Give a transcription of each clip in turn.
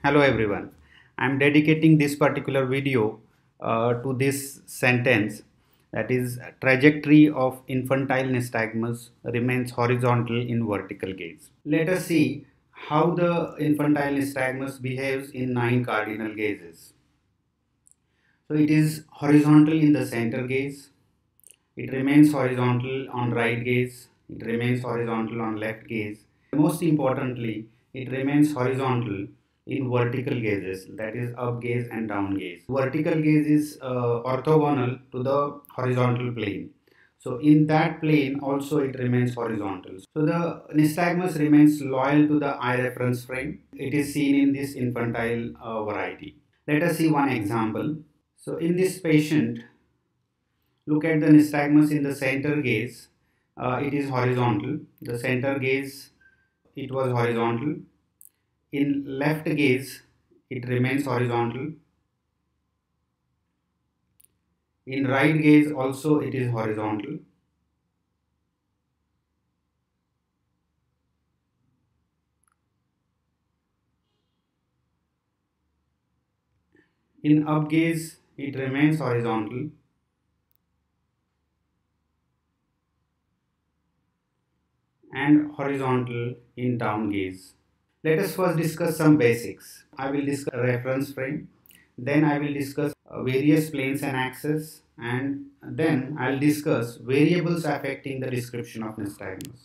Hello everyone. I'm dedicating this particular video to this sentence, that is, trajectory of infantile nystagmus remains horizontal in vertical gaze. Let us see how the infantile nystagmus behaves in 9 cardinal gazes. So it is horizontal in the center gaze, it remains horizontal on right gaze, it remains horizontal on left gaze. Most importantly, it remains horizontal in vertical gazes, that is up gaze and down gaze. Vertical gaze is orthogonal to the horizontal plane. So in that plane also it remains horizontal. So the nystagmus remains loyal to the eye reference frame. It is seen in this infantile variety. Let us see one example. So in this patient, look at the nystagmus in the center gaze. It is horizontal. The center gaze, it was horizontal. In left gaze, it remains horizontal. In right gaze also it is horizontal. In up gaze, it remains horizontal. And horizontal in down gaze. Let us first discuss some basics. I will discuss reference frame, then I will discuss various planes and axes, and then I will discuss variables affecting the description of nystagmus.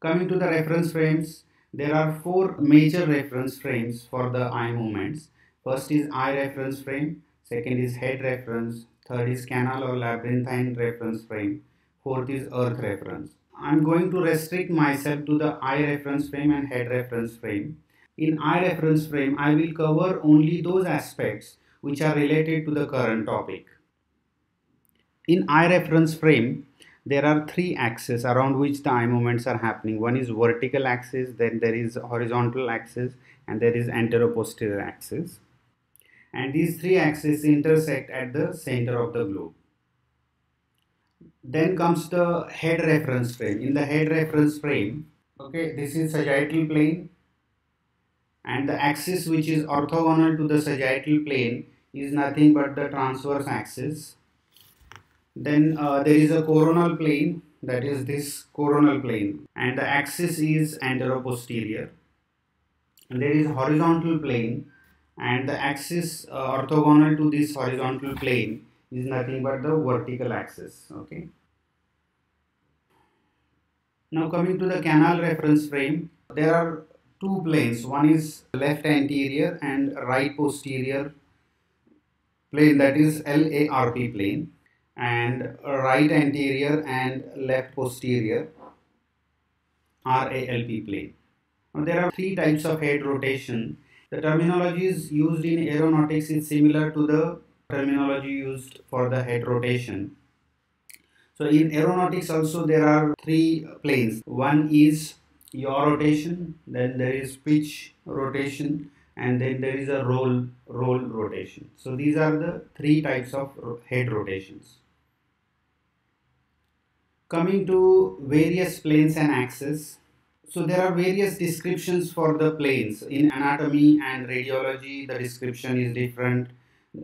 Coming to the reference frames, there are 4 major reference frames for the eye movements. First is eye reference frame, second is head reference, third is canal or labyrinthine reference frame, fourth is earth reference. I'm going to restrict myself to the eye reference frame and head reference frame. In eye reference frame, I will cover only those aspects which are related to the current topic. In eye reference frame, there are 3 axes around which the eye movements are happening. One is vertical axis, then there is horizontal axis, and there is anteroposterior axis. And these 3 axes intersect at the center of the globe. Then comes the head reference frame. In the head reference frame, okay, this is sagittal plane, and the axis which is orthogonal to the sagittal plane is nothing but the transverse axis. Then there is a coronal plane, that is this coronal plane, and the axis is anteroposterior. And there is horizontal plane, and the axis orthogonal to this horizontal plane is nothing but the vertical axis. Okay. Now coming to the canal reference frame, there are 2 planes. One is left anterior and right posterior plane, that is LARP plane, and right anterior and left posterior RALP plane. Now there are 3 types of head rotation. The terminology is used in aeronautics is similar to the terminology used for the head rotation. So in aeronautics also there are 3 planes. One is yaw rotation, then there is pitch rotation, and then there is a roll rotation. So these are the 3 types of head rotations. Coming to various planes and axes. So there are various descriptions for the planes. In anatomy and radiology, the description is different.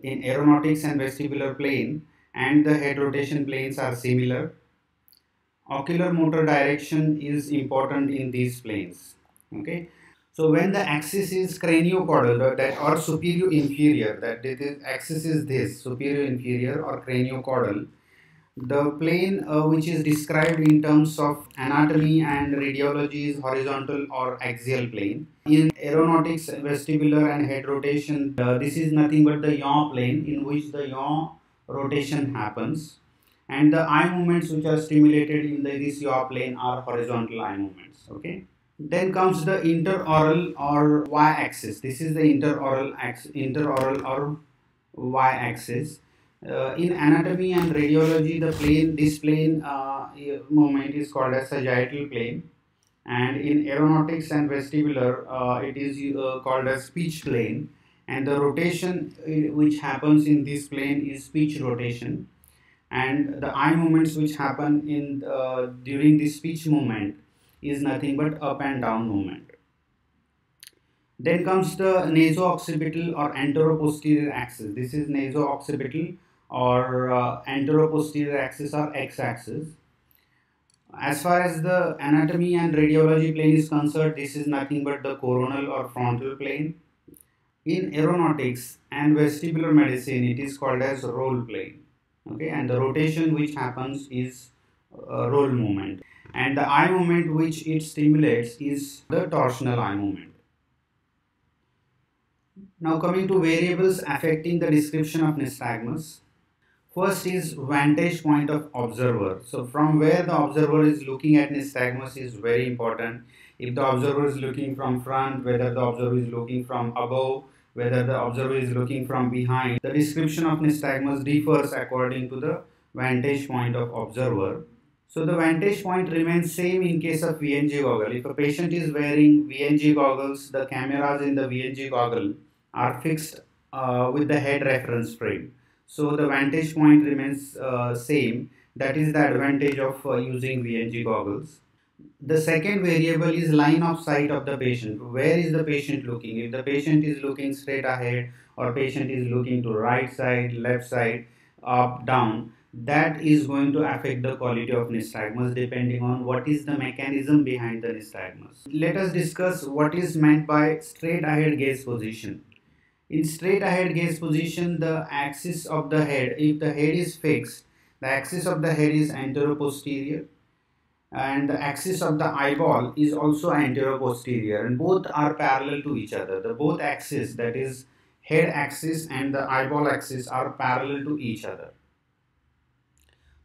In aeronautics and vestibular plane and the head rotation planes are similar. Ocular motor direction is important in these planes. Okay. So when the axis is craniocaudal that or superior inferior, that the axis is this superior inferior or craniocaudal, the plane which is described in terms of anatomy and radiology is horizontal or axial plane. In aeronautics, vestibular and head rotation, this is nothing but the yaw plane in which the yaw rotation happens, and the eye movements which are stimulated in this yaw plane are horizontal eye movements. Okay. Then comes the interoral or y-axis. This is the interoral or y-axis. In anatomy and radiology, this plane movement is called as sagittal plane, and in aeronautics and vestibular, it is called as pitch plane. And the rotation which happens in this plane is pitch rotation, and the eye movements which happen in during this pitch movement is nothing but up and down movement. Then comes the naso-occipital or anteroposterior axis. This is naso-occipital or anteroposterior axis or x-axis. As far as the anatomy and radiology plane is concerned, this is nothing but the coronal or frontal plane. In aeronautics and vestibular medicine, it is called as roll plane. Okay, and the rotation which happens is roll movement, and the eye movement which it stimulates is the torsional eye movement. Now coming to variables affecting the description of nystagmus. First is vantage point of observer. So from where the observer is looking at nystagmus is very important. If the observer is looking from front, whether the observer is looking from above, whether the observer is looking from behind, the description of nystagmus differs according to the vantage point of observer. So the vantage point remains same in case of VNG goggle. If a patient is wearing VNG goggles, the cameras in the VNG goggle are fixed with the head reference frame. So the vantage point remains same. That is the advantage of using VNG goggles. The second variable is line of sight of the patient. Where is the patient looking? If the patient is looking straight ahead or patient is looking to right side, left side, up, down, that is going to affect the quality of nystagmus depending on what is the mechanism behind the nystagmus. Let us discuss what is meant by straight ahead gaze position. In straight ahead gaze position, the axis of the head, if the head is fixed, the axis of the head is anteroposterior and the axis of the eyeball is also anteroposterior, and both are parallel to each other. The both axes, that is head axis and the eyeball axis, are parallel to each other.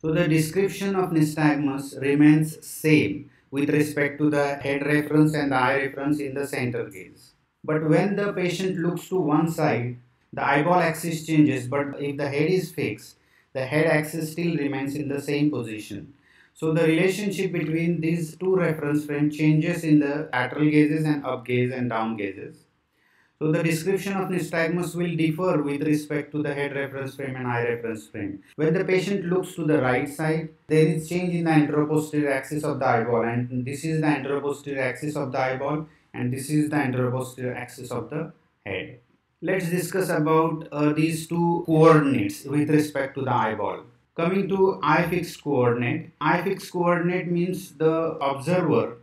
So the description of nystagmus remains same with respect to the head reference and the eye reference in the center gaze. But when the patient looks to one side, the eyeball axis changes, but if the head is fixed, the head axis still remains in the same position. So the relationship between these two reference frames changes in the lateral gazes and up gaze and down gazes. So the description of nystagmus will differ with respect to the head reference frame and eye reference frame. When the patient looks to the right side, there is change in the anteroposterior axis of the eyeball, and this is the anteroposterior axis of the eyeball and this is the anteroposterior axis of the head. Let's discuss about these two coordinates with respect to the eyeball. Coming to eye fixed coordinate means the observer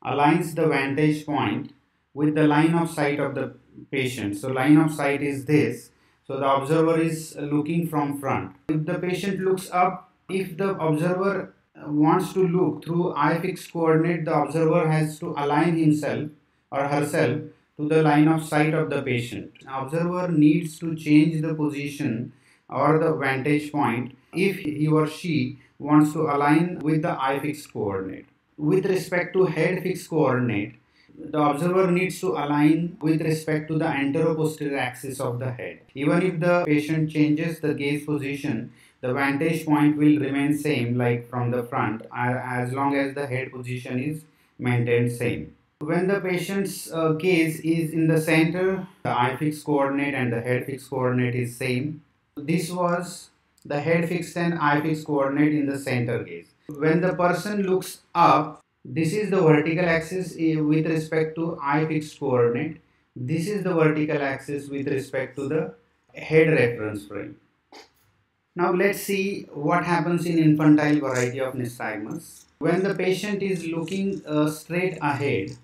aligns the vantage point with the line of sight of the patient. So line of sight is this. So the observer is looking from front. If the patient looks up, if the observer wants to look through eye fixed coordinate, the observer has to align himself or herself to the line of sight of the patient. Observer needs to change the position or the vantage point if he or she wants to align with the eye fixed coordinate. With respect to head fixed coordinate, the observer needs to align with respect to the anteroposterior axis of the head. Even if the patient changes the gaze position, the vantage point will remain same like from the front as long as the head position is maintained same. When the patient's gaze is in the center, the eye fixed coordinate and the head fixed coordinate is same. This was the head fixed and eye fixed coordinate in the center gaze. When the person looks up, this is the vertical axis with respect to eye fixed coordinate. This is the vertical axis with respect to the head reference frame. Now let's see what happens in infantile variety of nystagmus. When the patient is looking straight ahead,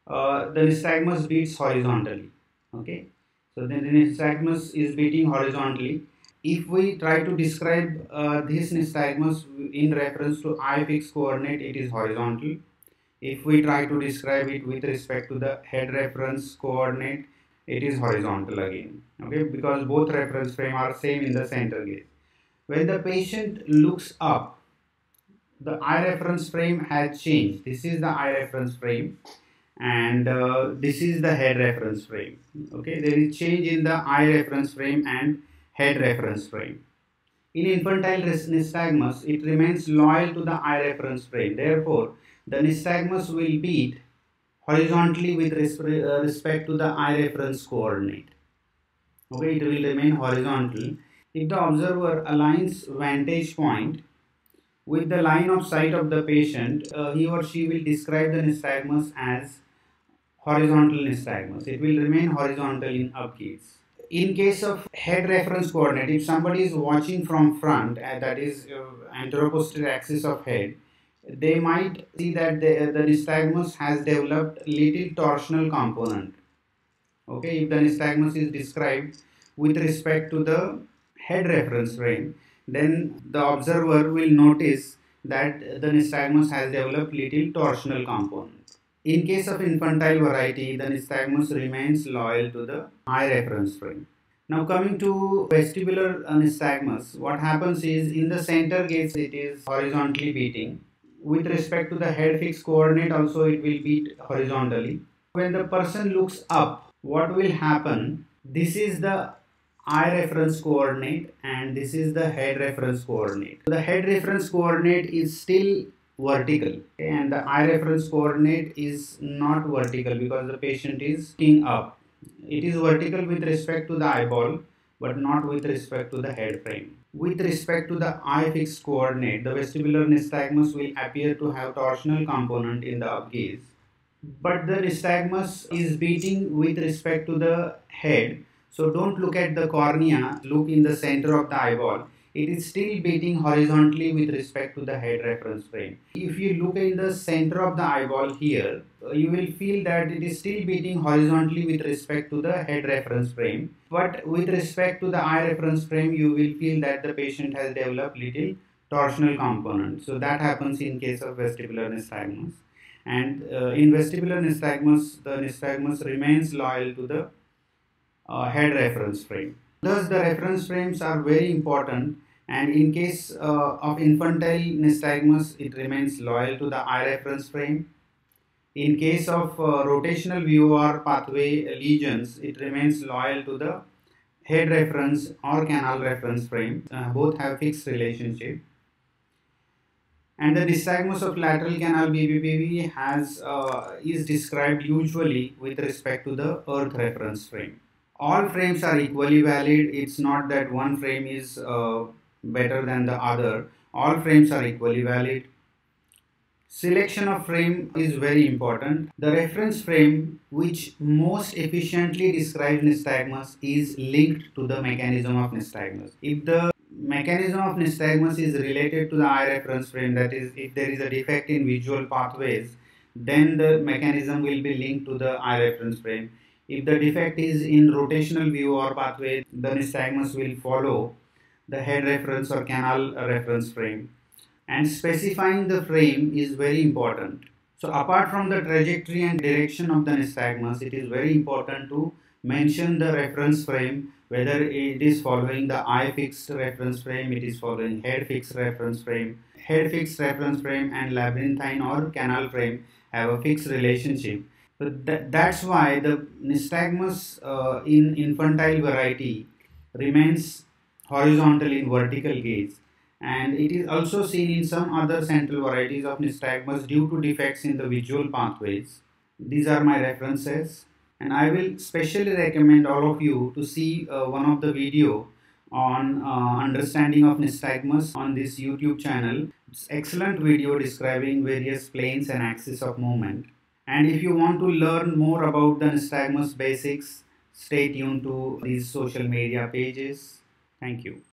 the nystagmus beats horizontally. Okay, so the nystagmus is beating horizontally. If we try to describe this nystagmus in reference to eye fixed coordinate, it is horizontal. If we try to describe it with respect to the head reference coordinate, it is horizontal again. Okay, because both reference frame are same in the center gaze. When the patient looks up, the eye reference frame has changed. This is the eye reference frame and this is the head reference frame. Okay, there is change in the eye reference frame and head reference frame. In infantile nystagmus, it remains loyal to the eye reference frame. Therefore, the nystagmus will beat horizontally with respect to the eye reference coordinate. Okay, it will remain horizontal. If the observer aligns vantage point with the line of sight of the patient, he or she will describe the nystagmus as horizontal nystagmus. It will remain horizontal in up gaze. In case of head reference coordinate, if somebody is watching from front, that is anteroposterior axis of head, they might see that the nystagmus has developed little torsional component. Okay, if the nystagmus is described with respect to the head reference frame, then the observer will notice that the nystagmus has developed little torsional component. In case of infantile variety, the nystagmus remains loyal to the eye reference frame. Now coming to vestibular nystagmus, what happens is in the center gaze it is horizontally beating. With respect to the head fixed coordinate also it will beat horizontally. When the person looks up, what will happen? This is the eye reference coordinate and this is the head reference coordinate. The head reference coordinate is still vertical and the eye reference coordinate is not vertical because the patient is looking up. It is vertical with respect to the eyeball but not with respect to the head frame. With respect to the eye fixed coordinate, the vestibular nystagmus will appear to have torsional component in the up gaze, but the nystagmus is beating with respect to the head. So don't look at the cornea, look in the center of the eyeball. It is still beating horizontally with respect to the head reference frame. If you look in the center of the eyeball here, you will feel that it is still beating horizontally with respect to the head reference frame. But with respect to the eye reference frame, you will feel that the patient has developed little torsional component. So that happens in case of vestibular nystagmus. And in vestibular nystagmus, the nystagmus remains loyal to the head reference frame. Thus, the reference frames are very important, and in case of infantile nystagmus, it remains loyal to the eye reference frame. In case of rotational VOR pathway lesions, it remains loyal to the head reference or canal reference frame. Both have fixed relationship. And the nystagmus of lateral canal BBPV is described usually with respect to the earth reference frame. All frames are equally valid. It's not that one frame is better than the other. All frames are equally valid. Selection of frame is very important. The reference frame which most efficiently describes nystagmus is linked to the mechanism of nystagmus. If the mechanism of nystagmus is related to the eye reference frame, that is, if there is a defect in visual pathways, then the mechanism will be linked to the eye reference frame. If the defect is in rotational VOR pathway, the nystagmus will follow the head reference or canal reference frame. And specifying the frame is very important. So apart from the trajectory and direction of the nystagmus, it is very important to mention the reference frame, whether it is following the eye fixed reference frame, it is following head fixed reference frame. Head fixed reference frame and labyrinthine or canal frame have a fixed relationship. So that's why the nystagmus in infantile variety remains horizontal in vertical gaze, and it is also seen in some other central varieties of nystagmus due to defects in the visual pathways. These are my references, and I will specially recommend all of you to see one of the video on understanding of nystagmus on this YouTube channel. It's excellent video describing various planes and axes of movement. And if you want to learn more about the nystagmus basics, stay tuned to these social media pages. Thank you.